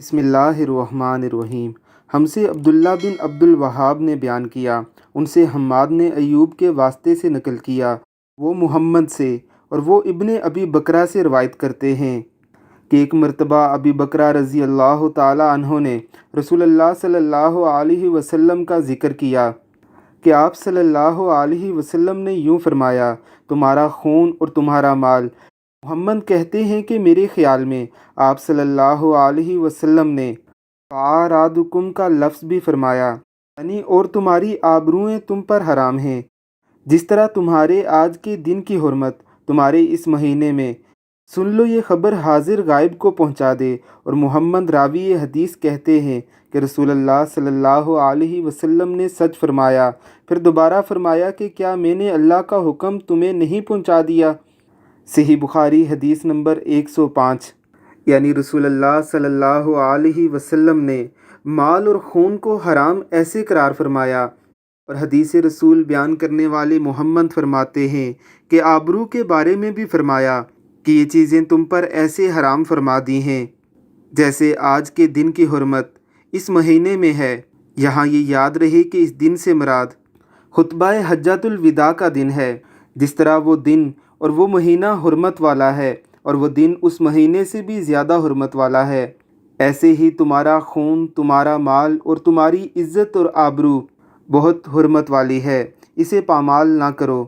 بسم اللہ الرحمن الرحیم۔ ہم سے عبداللہ بن عبد الوہاب نے بیان کیا، ان سے حماد نے ایوب کے واسطے سے نقل کیا، وہ محمد سے اور وہ ابن ابی بکرہ سے روایت کرتے ہیں کہ ایک مرتبہ ابی بکرہ رضی اللہ تعالی عنہ نے رسول اللہ صلی اللہ علیہ وسلم کا ذکر کیا کہ آپ صلی اللہ علیہ وسلم نے یوں فرمایا، تمہارا خون اور تمہارا مال۔ محمد کہتے ہیں کہ میرے خیال میں آپ صلی اللہ علیہ وسلم نے فَأَعْرَاضُكُمْ کا لفظ بھی فرمایا، یعنی اور تمہاری آبروئیں تم پر حرام ہیں، جس طرح تمہارے آج کے دن کی حرمت تمہارے اس مہینے میں۔ سن لو یہ خبر حاضر غائب کو پہنچا دے۔ اور محمد راوی حدیث کہتے ہیں کہ رسول اللہ صلی اللہ علیہ وسلم نے سچ فرمایا، پھر دوبارہ فرمایا کہ کیا میں نے اللہ کا حکم تمہیں نہیں پہنچا دیا؟ صحیح بخاری حدیث نمبر 105۔ یعنی رسول اللہ صلی اللہ علیہ وسلم نے مال اور خون کو حرام ایسے قرار فرمایا، اور حدیث رسول بیان کرنے والے محمد فرماتے ہیں کہ آبرو کے بارے میں بھی فرمایا کہ یہ چیزیں تم پر ایسے حرام فرما دی ہیں جیسے آج کے دن کی حرمت اس مہینے میں ہے۔ یہاں یہ یاد رہے کہ اس دن سے مراد خطبہ حجۃ الوداع کا دن ہے، جس طرح وہ دن اور وہ مہینہ حرمت والا ہے اور وہ دن اس مہینے سے بھی زیادہ حرمت والا ہے، ایسے ہی تمہارا خون، تمہارا مال اور تمہاری عزت اور آبرو بہت حرمت والی ہے، اسے پامال نہ کرو۔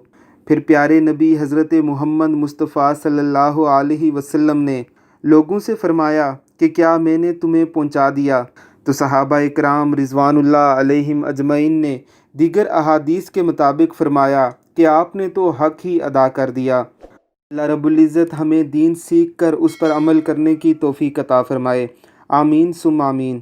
پھر پیارے نبی حضرت محمد مصطفیٰ صلی اللہ علیہ وسلم نے لوگوں سے فرمایا کہ کیا میں نے تمہیں پہنچا دیا؟ تو صحابہ اکرام رضوان اللہ علیہم اجمعین نے دیگر احادیث کے مطابق فرمایا کہ آپ نے تو حق ہی ادا کر دیا۔ اللہ رب العزت ہمیں دین سیکھ کر اس پر عمل کرنے کی توفیق عطا فرمائے، آمین ثم آمین۔